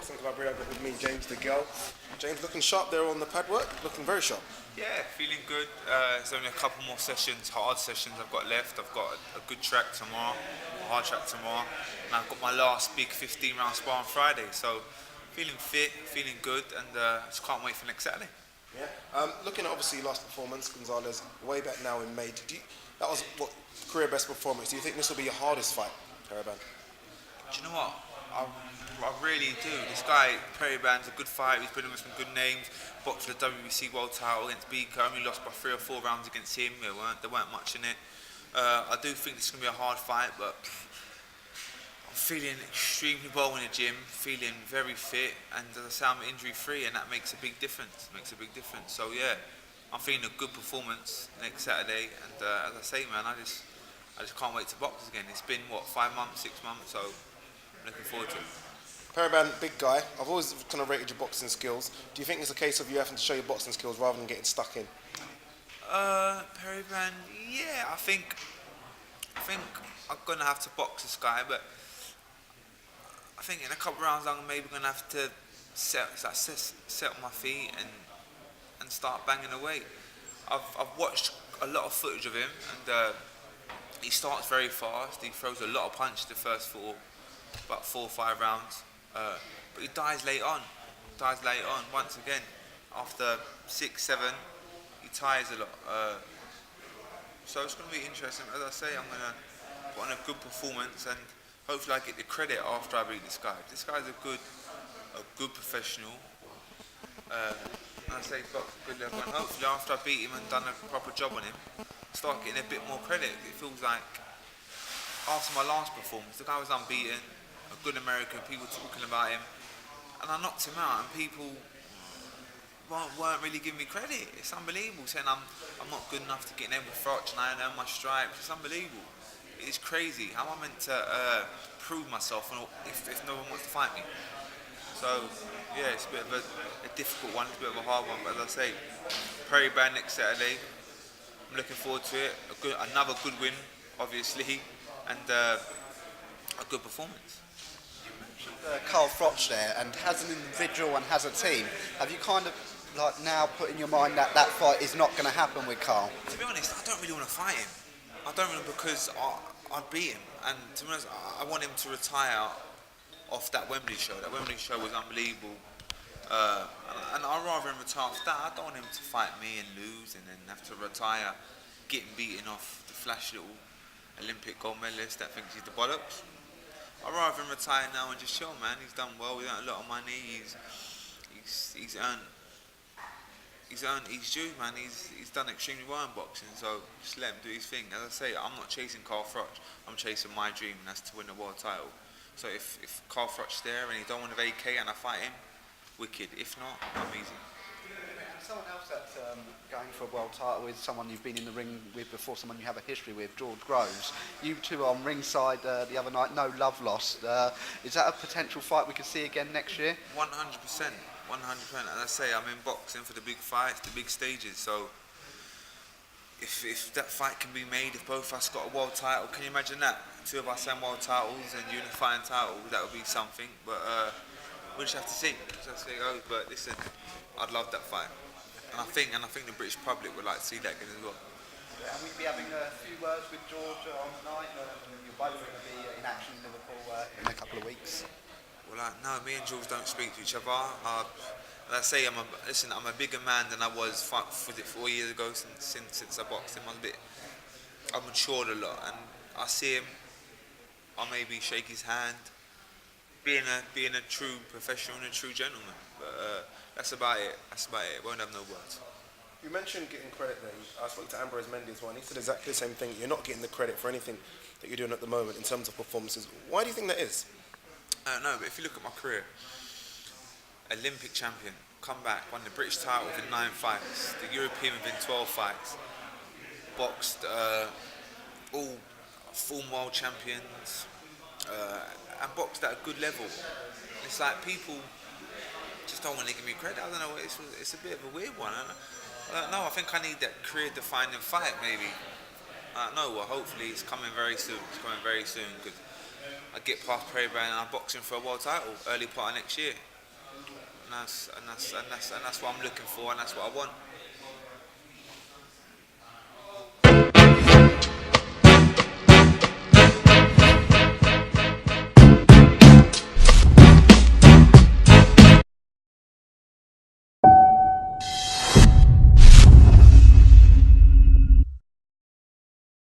Boxing Collaborator with me, James DeGale. James, looking sharp there on the pad work, looking very sharp. Yeah, feeling good. There's only a couple more sessions, hard sessions I've got left. I've got a good track tomorrow, a hard track tomorrow, and I've got my last big 15-round spar on Friday. So feeling fit, feeling good, and just can't wait for next Saturday. Yeah. Looking at obviously your last performance, Gonzalez, way back now in May. That was what career best performance. Do you think this will be your hardest fight, Periban? Do you know what? I really do. This guy, Periban's a good fighter. He's been in with some good names. Boxed for the WBC world title against Beaker. Only lost by 3 or 4 rounds against him. There weren't much in it. I do think this is going to be a hard fight, but I'm feeling extremely well in the gym, feeling very fit, and as I say, I'm injury-free, and that makes a big difference. So yeah, I'm feeling a good performance next Saturday, and as I say, man, I just can't wait to box again. It's been, 5 months, 6 months, so I'm looking forward to it. Periban, big guy. I've always kind of rated your boxing skills. Do you think it's a case of you having to show your boxing skills rather than getting stuck in? Periban, yeah, I think I'm gonna have to box this guy, but I think in a couple of rounds I'm maybe gonna have to set on my feet and start banging away. I've watched a lot of footage of him, and he starts very fast. He throws a lot of punches the first about 4 or 5 rounds. But he dies late on. Once again. After 6, 7, he tires a lot. So it's going to be interesting. As I say, I'm going to put on a good performance, and hopefully I get the credit after I beat this guy. This guy's a good professional. I say he's got a good level, and hopefully after I beat him and done a proper job on him, start getting a bit more credit. It feels like after my last performance, the guy was unbeaten. A good American, people talking about him, and I knocked him out, and people weren't really giving me credit. It's unbelievable, saying I'm not good enough to get in with Froch and I earn my stripes. It's unbelievable. It's crazy. How am I meant to prove myself if no one wants to fight me? So yeah, it's a bit of a difficult one, it's a bit of a hard one, but as I say, Periban next Saturday, I'm looking forward to it. Another good win, obviously, and a good performance. Carl Froch there, and as an individual and as a team, have you kind of now put in your mind that fight is not going to happen with Carl? To be honest, I don't really want to fight him. I don't really, because I beat him, and to be honest, I want him to retire off that Wembley show. That Wembley show was unbelievable, and I'd rather him retire off that. I don't want him to fight me and lose and then have to retire, getting beaten off the flash little Olympic gold medalist that thinks he's the bollocks. I'd rather him retire now and just chill, man. He's done well. He's earned a lot of money. He's earned his due, man. He's done extremely well in boxing. So just let him do his thing. As I say, I'm not chasing Carl Froch. I'm chasing my dream, and that's to win the world title. So if Carl Froch's there and he don't want to vacate and I fight him, wicked. If not, I'm easy. Someone else that's going for a world title is someone you've been in the ring with before, someone you have a history with, George Groves. You two on ringside the other night, no love lost. Is that a potential fight we could see again next year? 100%. As I say, I'm in boxing for the big fights, the big stages. So if that fight can be made, if both of us got a world title, can you imagine that? 2 of us having world titles and unifying titles, that would be something. But we'll just have to see. But listen, I'd love that fight. And I think the British public would like to see that again as well. And we'll be having a few words with George on the night. You're both going to be in action in Liverpool in a couple of weeks. Well, no, me and George don't speak to each other. As I say, I'm a bigger man than I was 4 years ago since I boxed him. I've matured a lot, and I see him. I maybe shake his hand, being a true professional and a true gentleman. But that's about it. Won't have no words. You mentioned getting credit there. I spoke to Ambrose Mendy as well, and he said exactly the same thing. You're not getting the credit for anything that you're doing at the moment in terms of performances. Why do you think that is? I don't know, but if you look at my career, Olympic champion, come back, won the British title within 9 fights, the European within 12 fights, boxed all full world champions, and boxed at a good level. It's like people just don't want to give me credit. I don't know, it's a bit of a weird one. I don't know, I think I need that career-defining fight, maybe. I don't know, well, hopefully it's coming very soon. Because I get past Periban and I'm boxing for a world title early part of next year. and that's what I'm looking for, and that's what I want.